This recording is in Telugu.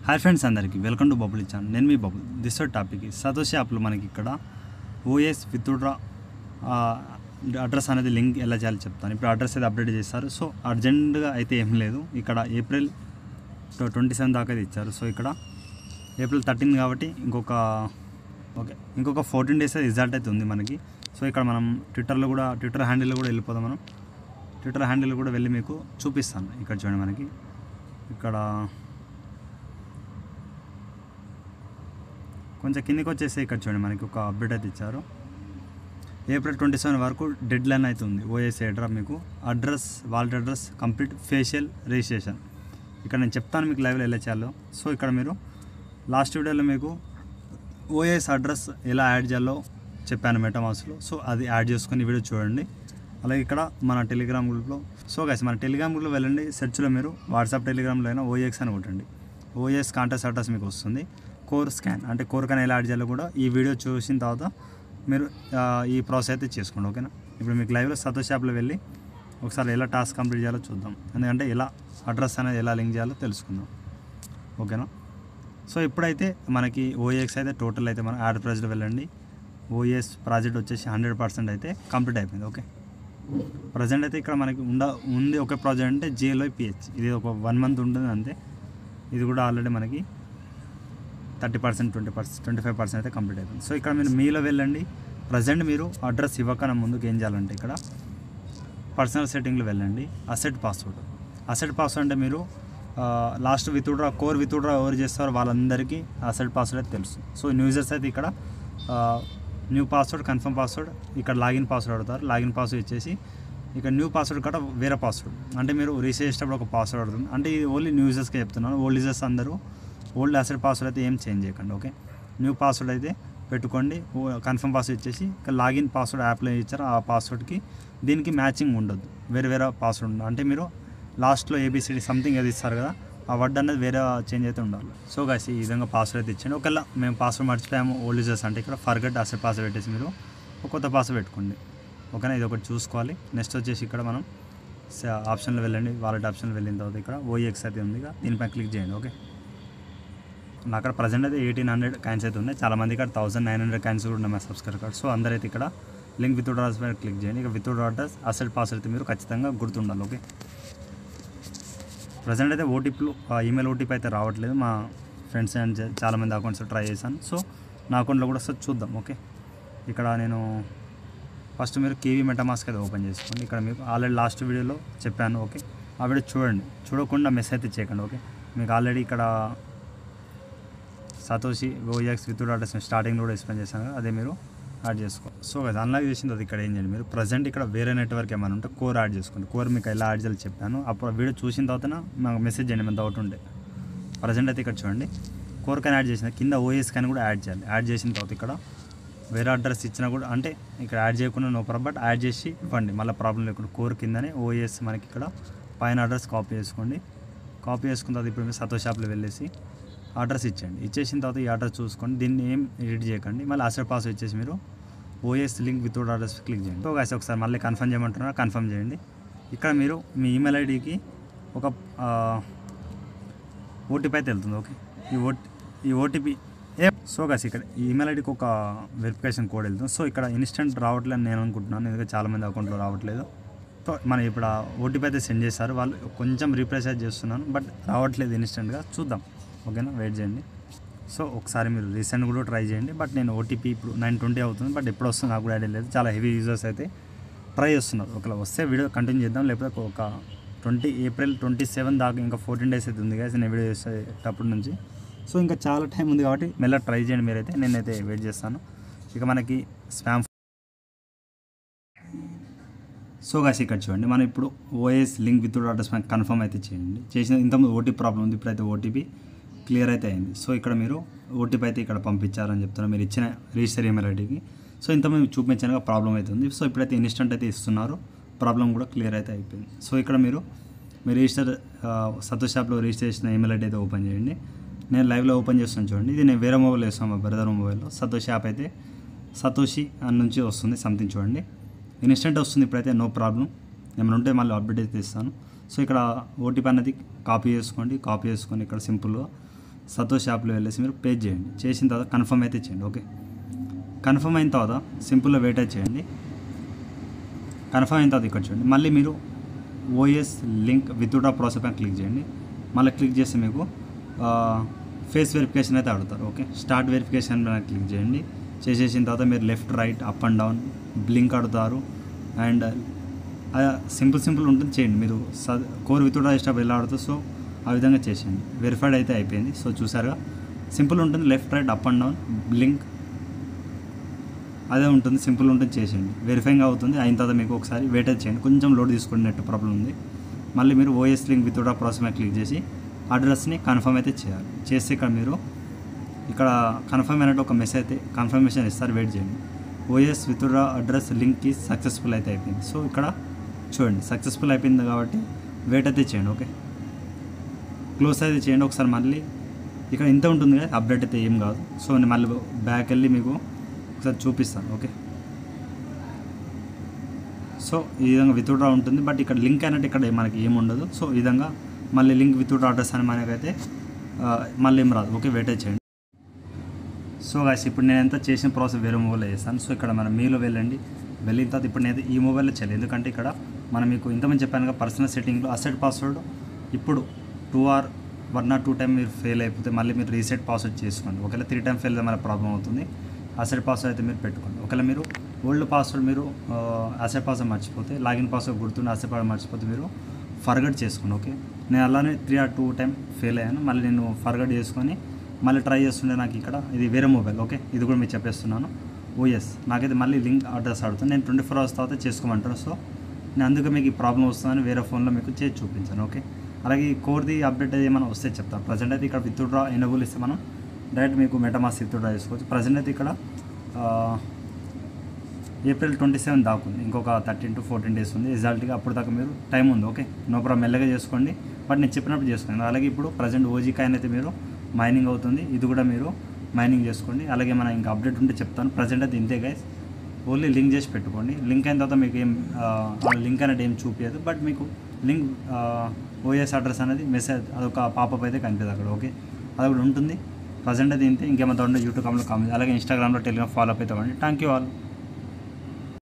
హాయ్ ఫ్రెండ్స్ అందరికీ వెల్కమ్ టు బబుల్ ఛానల్. నేను మీ బబుల్. దిస్ టాపిక్ సతోషి యాప్లో మనకి ఇక్కడ ఓఎస్ విత్డ్రా అడ్రస్ అనేది లింక్ ఎలా చేయాలో చెప్తాను. ఇప్పుడు అడ్రస్ అయితే అప్డేట్ చేస్తారు. సో అర్జెంట్గా అయితే ఏం లేదు. ఇక్కడ ఏప్రిల్ 27 దాకా అయితే ఇచ్చారు. సో ఇక్కడ ఏప్రిల్ 13 కాబట్టి ఇంకొక 14 డేస్ రిజల్ట్ అయితే ఉంది మనకి. సో ఇక్కడ మనం ట్విట్టర్ హ్యాండిల్లో కూడా వెళ్ళిపోదాం. మనం ట్విట్టర్ హ్యాండిల్ కూడా వెళ్ళి మీకు చూపిస్తాను. ఇక్కడ చూడండి, మనకి ఇక్కడ కొంచెం కిందికి వచ్చేసి ఇక్కడ చూడండి, మనకి ఒక అప్డేట్ అయితే ఇచ్చారు. ఏప్రిల్ 27 వరకు డెడ్ లైన్ అయితే ఉంది. ఓఎస్ ఎయిర్డ్రాప్ మీకు wallet address complete facial registration. ఇక్కడ నేను చెప్తాను మీకు లైవ్లో ఎలా చేయాలో. సో ఇక్కడ మీరు లాస్ట్ వీడియోలో మీకు ఓఎస్ అడ్రస్ ఎలా యాడ్ చేయాలో చెప్పాను మెటామాస్క్లో. సో అది యాడ్ చేసుకుని వీడియో చూడండి. అలాగే ఇక్కడ మన టెలిగ్రామ్ గ్రూప్లో మన టెలిగ్రామ్ గ్రూప్లో వెళ్ళండి. సెర్చ్లో మీరు వాట్సాప్ టెలిగ్రామ్లో అయినా ఓఎక్స్ అని కొట్టండి. ఓఎస్ కాంటాక్ట్ అడ్రస్ మీకు వస్తుంది. కోర్ స్కాన్ అంటే కోర్ స్కాన్ ఎలా యాడ్ చేయాలో కూడా ఈ వీడియో చూసిన తర్వాత మీరు ఈ ప్రాసెస్ అయితే చేసుకోండి. ఓకేనా? ఇప్పుడు మీకు లైవ్లో సతోషి యాప్లో వెళ్ళి ఒకసారి ఎలా టాస్క్ కంప్లీట్ చేయాలో చూద్దాం. ఎందుకంటే ఎలా అడ్రస్ అనేది ఎలా లింక్ చేయాలో తెలుసుకుందాం. ఓకేనా? సో ఇప్పుడైతే మనకి ఓఎక్స్ అయితే టోటల్ అయితే మనం యాడ్ ప్రైజ్లో వెళ్ళండి. ఓఎస్ ప్రాజెక్ట్ వచ్చేసి 100% అయితే కంప్లీట్ అయిపోయింది. ఓకే, ప్రజెంట్ అయితే ఇక్కడ మనకి ఉంది ఒక ప్రాజెక్ట్ అంటే JLOPH. ఇది ఒక 1 మంత్ ఉంటుంది అంతే. ఇది కూడా ఆల్రెడీ మనకి 30%, 20%, 25% అయితే కంప్లీట్ అయిపోయింది. సో ఇక్కడ మీరు మీలో వెళ్ళండి. ప్రజెంట్ మీరు అడ్రస్ ఇవ్వకన్నా ముందుకు ఏం చేయాలంటే ఇక్కడ పర్సనల్ సెట్టింగ్లో వెళ్ళండి. అసెట్ పాస్వర్డ్ అంటే మీరు లాస్ట్ కోర్ విత్డ్రా ఎవరు చేస్తారో వాళ్ళందరికీ అసెట్ పాస్వర్డ్ అయితే తెలుసు. సో యూజర్స్ అయితే ఇక్కడ న్యూ పాస్వర్డ్, కన్ఫర్మ్ పాస్వర్డ్, ఇక్కడ లాగిన్ పాస్వర్డ్ అడుగుతారు. లాగిన్ పాస్వర్డ్ ఇచ్చేసి ఇక్కడ న్యూ పాస్వర్డ్ కూడా వేరే పాస్వర్డ్ అంటే మీరు రీసెట్ చేసేటప్పుడు ఒక పాస్వర్డ్ అడుగుతుంది. అంటే ఇది ఓన్లీ న్యూ యూజర్స్కే చెప్తున్నాను. ఓల్డ్ యూజర్స్ అందరూ ఓల్డ్ అసెట్ పాస్వర్డ్ అయితే ఏం చేంజ్ చేయకండి. ఓకే, న్యూ పాస్వర్డ్ అయితే పెట్టుకోండి. కన్ఫర్మ్ పాస్వర్డ్ ఇచ్చేసి ఇక్కడ లాగిన్ పాస్వర్డ్ యాప్లో ఇచ్చారు. ఆ పాస్వర్డ్కి దీనికి మ్యాచింగ్ ఉండదు. వేరే పాస్వర్డ్ ఉండదు. అంటే మీరు లాస్ట్లో ABCD సంథింగ్ ఏది ఇస్తారు కదా, ఆ వర్డ్ అనేది వేరే చేంజ్ అయితే ఉండాలి. సో గైస్ ఈ విధంగా పాస్వర్డ్ అయితే ఇచ్చండి. ఒకవేళ మేము పాస్వర్డ్ మర్చిపోయాము ఓల్డ్ యూజర్స్ అంటే ఇక్కడ ఫర్గెట్ అసెట్ పాస్వర్డ్ పెట్టేసి మీరు ఒక కొత్త పాస్వర్డ్ పెట్టుకోండి. ఓకేనా? ఇది ఒకటి చూసుకోవాలి. నెక్స్ట్ వచ్చేసి ఇక్కడ మనం ఆప్షన్లో వెళ్ళండి. వాలెట్ ఆప్షన్లో వెళ్ళిన తర్వాత ఇక్కడ OEX అయితే ఉంది, దీనిపై క్లిక్ చేయండి. ఓకే, నా అక్కడ ప్రజెంట్ అయితే 1800 కాయిన్స్ అయితే ఉన్నాయి. చాలామంది ఇక్కడ 1900 కాయిన్స్ కూడా ఉన్నాయి మా సబ్స్క్రైబర్ కార్డ్. సో అందరైతే ఇక్కడ లింక్ విత్డ్రా అడ్రస్ పైన క్లిక్ చేయండి. ఇక విత్డ్రా అడ్రస్ అసెట్ పాస్వర్డ్ అయితే మీరు ఖచ్చితంగా గుర్తుండాలి. ఓకే, ప్రజెంట్ అయితే ఈమెయిల్ ఓటీపీ అయితే రావట్లేదు. మా ఫ్రెండ్స్ అండ్ చాలామంది అకౌంట్స్ ట్రై చేశాను. సో నా అకౌంట్లో కూడా ఒకసారి చూద్దాం. ఓకే, ఇక్కడ నేను ఫస్ట్ మీరు కేవీ మెటామాస్క్ అయితే ఓపెన్ చేసుకోండి. ఇక్కడ మీకు ఆల్రెడీ లాస్ట్ వీడియోలో చెప్పాను. ఓకే, ఆ వీడియో చూడండి. చూడకుండా మెసేజ్ అయితే చేయకండి. ఓకే, మీకు ఆల్రెడీ ఇక్కడ సతోషి ఓఎక్స్ విత్డ్రా అడ్రస్ స్టార్టింగ్లో కూడా ఎక్స్ప్లెయిన్ చేశాను కదా, అదే మీరు యాడ్ చేసుకో. సో అది అన్లాక్ చేసింది. అది ఇక్కడ ఏం చేయండి, మీరు ప్రజెంట్ ఇక్కడ వేరే నెట్వర్క్ ఏమైనా ఉంటే కోర్ యాడ్ చేసుకోండి. కోర్ మీకు ఎలా యాడ్ చేయాలో చెప్పాను. అప్పుడు వీడియో చూసిన తర్వాత మాకు మెసేజ్ చేయండి ఏమైనా డౌట్ ఉంటే. ప్రజెంట్ అయితే ఇక్కడ చూడండి, కోర్ కానీ యాడ్ చేసిన కింద ఓఎస్ కానీ కూడా యాడ్ చేయాలి. యాడ్ చేసిన తర్వాత ఇక్కడ వేరే అడ్రస్ ఇచ్చినా కూడా అంటే ఇక్కడ యాడ్ చేయకుండా నో ప్రాబ్లం, బట్ యాడ్ చేసి ఇవ్వండి. మళ్ళీ ప్రాబ్లం లేకుండా కోర్ కిందనే ఓఎస్ మనకి ఇక్కడ పైన అడ్రస్ కాపీ చేసుకోండి. కాపీ చేసుకున్న తర్వాత ఇప్పుడు మీరు సతోషి యాప్లో వెళ్ళేసి అడ్రస్ ఇచ్చేయండి. ఇచ్చేసిన తర్వాత ఈ అడ్రస్ చూసుకోండి. దీన్ని ఏం ఎడిట్ చేయకండి. మళ్ళీ అసెట్ పాస్వర్డ్ ఇచ్చేసి మీరు OS link withdraw address click చేయండి. సో గైస్ ఒకసారి మళ్ళీ కన్ఫర్మ్ చేయమంటున్నారు, కన్ఫర్మ్ చేయండి. ఇక్కడ మీరు మీ ఈమెయిల్ ఐడికి ఒక ఓటీపీ అయితే వెళ్తుంది. ఓకే, ఈ ఓటీపీ సో గైస్ ఇక్కడ ఈమెయిల్ ఐడికి ఒక వెరిఫికేషన్ కోడ్ వెళ్తుంది. సో ఇక్కడ ఇన్స్టెంట్ రావట్లేదు అని నేను అనుకుంటున్నాను, ఎందుకంటే చాలామంది అకౌంట్లో రావట్లేదు. సో మనం ఇప్పుడు ఆ ఓటీపీ అయితే సెండ్ చేస్తారు. వాళ్ళు కొంచెం రీప్లేస్ చేస్తున్నాను, బట్ రావట్లేదు ఇన్స్టెంట్గా. చూద్దాం. ఓకేనా? వెయిట్ చేయండి. సో ఒకసారి మీరు రీసెంట్ కూడా ట్రై చేయండి. బట్ నేను ఓటీపీ ఇప్పుడు 920 అవుతుంది, బట్ ఎప్పుడు వస్తుంది నాకు కూడా ఐడియా లేదు. చాలా హెవీ యూజర్స్ అయితే ట్రై చేస్తున్నారు. ఒకవేళ వస్తే వీడియో కంటిన్యూ చేద్దాం, లేకపోతే ఒక ఏప్రిల్ 27 దాకా ఇంకా 14 డేస్ అయితే ఉంది కదా నేను వీడియో చేసేటప్పటి నుంచి. సో ఇంకా చాలా టైం ఉంది కాబట్టి మెల్లగా ట్రై చేయండి మీరైతే. నేనైతే వెయిట్ చేస్తాను. ఇక మనకి స్పామ్. సో గాస్ ఇక్కడ చూడండి, మనం ఇప్పుడు ఓఎస్ లింక్ విత్డ్రా అడ్రస్ మనకి కన్ఫర్మ్ అయితే చేయండి. చేసిన ఇంతకుముందు ఓటీపీ ప్రాబ్లం ఉంది, ఇప్పుడైతే ఓటీపీ క్లియర్ అయితే అయింది. సో ఇక్కడ మీరు ఓటీపీ అయితే ఇక్కడ పంపించారని చెప్తున్నారు మీరు ఇచ్చిన రిజిస్టర్ ఈమెయిల్ ఐడికి. సో ఇంతకుముందు చూపించాక ప్రాబ్లం అవుతుంది. సో ఇప్పుడైతే ఇన్స్టెంట్ అయితే ఇస్తున్నారు, ప్రాబ్లం కూడా క్లియర్ అయితే అయిపోయింది. సో ఇక్కడ మీరు రిజిస్టర్ సతోషి యాప్లో రిజిస్టర్ చేసిన ఈమెయిల్ ఐడి అయితే ఓపెన్ చేయండి. నేను లైవ్లో ఓపెన్ చేస్తాను చూడండి. ఇది నేను వేరే మొబైల్ వేస్తాను, మా బ్రదర్ మొబైల్లో. సతోషి యాప్ అయితే సతోషి అని నుంచి వస్తుంది సంథింగ్ చూడండి. ఇన్స్టెంట్ వస్తుంది ఇప్పుడైతే, నో ప్రాబ్లం. ఏమైనా ఉంటే మళ్ళీ అప్డేట్ అయితే ఇస్తాను. సో ఇక్కడ ఓటీపీ అనేది కాపీ చేసుకోండి. కాపీ చేసుకొని ఇక్కడ సింపుల్గా సతోష్ యాప్లో వెళ్ళేసి మీరు పే చేయండి. చేసిన తర్వాత కన్ఫర్మ్ అయితే చేయండి. ఓకే, కన్ఫర్మ్ అయిన తర్వాత సింపుల్గా వెయిట్ అయితే చేయండి. కన్ఫర్మ్ అయిన తర్వాత ఇక్కడ చూడండి, మళ్ళీ మీరు ఓఎస్ లింక్ విత్డ్రా ప్రాసెస్ పైన క్లిక్ చేయండి. మళ్ళీ క్లిక్ చేస్తే మీకు ఫేస్ వెరిఫికేషన్ అయితే అడుగుతారు. ఓకే, స్టార్ట్ వెరిఫికేషన్ పైన క్లిక్ చేయండి. చేసేసిన తర్వాత మీరు left right up and down blink అడుగుతారు. అండ్ సింపుల్ ఉంటుంది, చేయండి. మీరు కోర్ విత్డ్రా చేసేటప్పుడు ఎలా అడుగుతారు, సో ఆ విధంగా చేసేయండి. వెరిఫైడ్ అయితే అయిపోయింది. సో చూసారుగా, సింపుల్ ఉంటుంది, left right up and down blink అదే ఉంటుంది, సింపుల్ ఉంటుంది, చేసేయండి. వెరిఫైయింగ్ అవుతుంది. అయిన తర్వాత మీకు ఒకసారి వెయిట్ అయితే చేయండి, కొంచెం లోడ్ తీసుకుని నెట్ ప్రాబ్లం ఉంది. మళ్ళీ మీరు ఓఎస్ లింక్ విత్డ్రా ప్రాసెస్ మీద క్లిక్ చేసి అడ్రస్ని కన్ఫర్మ్ అయితే చేయాలి. చేస్తే ఇక్కడ మీరు ఇక్కడ కన్ఫర్మ్ అయినట్టు ఒక మెసేజ్ అయితే కన్ఫర్మేషన్ ఇస్తారు, వెయిట్ చేయండి. ఓఎస్ విత్డ్రా అడ్రస్ లింక్ ఈ సక్సెస్ఫుల్ అయితే అయిపోయింది. సో ఇక్కడ చూడండి, సక్సెస్ఫుల్ అయిపోయింది కాబట్టి వెయిట్ అయితే చేయండి. ఓకే, క్లోజ్ అయితే చేయండి. ఒకసారి మళ్ళీ ఇక్కడ ఇంత ఉంటుంది కదా, అప్డేట్ అయితే ఏం కాదు. సో నేను మళ్ళీ బ్యాక్ వెళ్ళి మీకు ఒకసారి చూపిస్తాను. ఓకే, సో ఈ విధంగా విత్డ్రా ఉంటుంది, బట్ ఇక్కడ లింక్ అయినట్టు ఇక్కడ మనకి ఏముండదు. సో ఈ విధంగా మళ్ళీ లింక్ విత్డ్రా అడ్రస్ అని మనకైతే మళ్ళీ ఏం రాదు. ఓకే, వెయిట్ చేయండి. సో గాయ్స్, ఇప్పుడు నేను ఎంత చేసిన ప్రాసెస్ వేరే మొబైల్లో చేస్తాను. సో ఇక్కడ మనం మీలో వెళ్ళండి. వెళ్ళిన తర్వాత ఇప్పుడు నేను ఈ మొబైల్లో చేయాలి, ఎందుకంటే ఇక్కడ మనం మీకు ఇంతమంది చెప్పాను కదా, పర్సనల్ సెట్టింగ్లో అసెట్ పాస్వర్డ్ ఇప్పుడు 2 or 1 or 2 టైం మీరు ఫెయిల్ అయిపోతే మళ్ళీ మీరు రీసెట్ పాస్వర్డ్ చేసుకోండి. ఒకవేళ 3 టైం ఫెయిల్ అయితే మన ప్రాబ్లం అవుతుంది. అసెట్ పాస్వర్డ్ అయితే మీరు పెట్టుకోండి. ఒకవేళ మీరు ఓల్డ్ పాస్వర్డ్ మీరు అసెట్ పాస్వర్డ్ మర్చిపోతే, లాగిన్ పాస్వర్డ్ గుర్తుండి అసెట్ పాస్వర్డ్ మర్చిపోతే మీరు ఫర్గట్ చేసుకోండి. ఓకే, నేను అలానే 3 or 2 టైం ఫెయిల్ అయ్యాను. మళ్ళీ నేను ఫర్గట్ చేసుకొని మళ్ళీ ట్రై చేస్తుండే. నాకు ఇక్కడ ఇది వేరే మొబైల్. ఓకే, ఇది కూడా మీకు చెప్పేస్తున్నాను. ఓఎస్ నాకైతే మళ్ళీ లింక్ అడ్రస్ అడుగుతుంది. నేను 24 hours తర్వాత చేసుకోమంటాను. సో నేను అందుకే మీకు ఈ ప్రాబ్లం వస్తుందని వేరే ఫోన్లో మీకు చేసి చూపించాను. ఓకే, అలాగే ఈ కోర్ది అప్డేట్ ఏమైనా వస్తే చెప్తాను. ప్రజెంట్ అయితే ఇక్కడ విత్డ్రా ఎనేబుల్ ఇస్తే మనం డైరెక్ట్ మీకు మెటామాస్క్ విత్డ్రా చేసుకోవచ్చు. ప్రజెంట్ అయితే ఇక్కడ April 27 దాకా ఉంది, ఇంకొక 13 to 14 days ఉంది రిజల్ట్గా. అప్పుడు దాకా మీరు టైం ఉంది. ఓకే, నో ప్రాబ్లం, మెల్లగా చేసుకోండి, బట్ నేను చెప్పినప్పుడు చేసుకోండి. అలాగే ఇప్పుడు ప్రజెంట్ ఓజీ కాయిన్ అయితే మీరు మైనింగ్ అవుతుంది, ఇది కూడా మీరు మైనింగ్ చేసుకోండి. అలాగే మనం ఇంకా అప్డేట్ ఉంటే చెప్తాను. ప్రజెంట్ అయితే ఇంతే గైస్, ఓన్లీ లింక్ చేసి పెట్టుకోండి. లింక్ అయిన తర్వాత మీకు ఏం లింక్ అనేది ఏం చూపించదు, బట్ మీకు లింక్ ఓఎస్ అడ్రస్ అనేది మెసేజ్ అదొక పాపప్ అయితే కనిపిస్తుంది అక్కడ. ఓకే, అది కూడా ఉంటుంది. ప్రజెంట్ అయితే ఇంతే. ఇంకేమైనా ఉంటే యూట్యూబ్ కామెంట్, అలాగే ఇన్స్టాగ్రామ్లో టెలిగ్రామ్ ఫాలో అప్ అయితే అవ్వండి. Thank you all.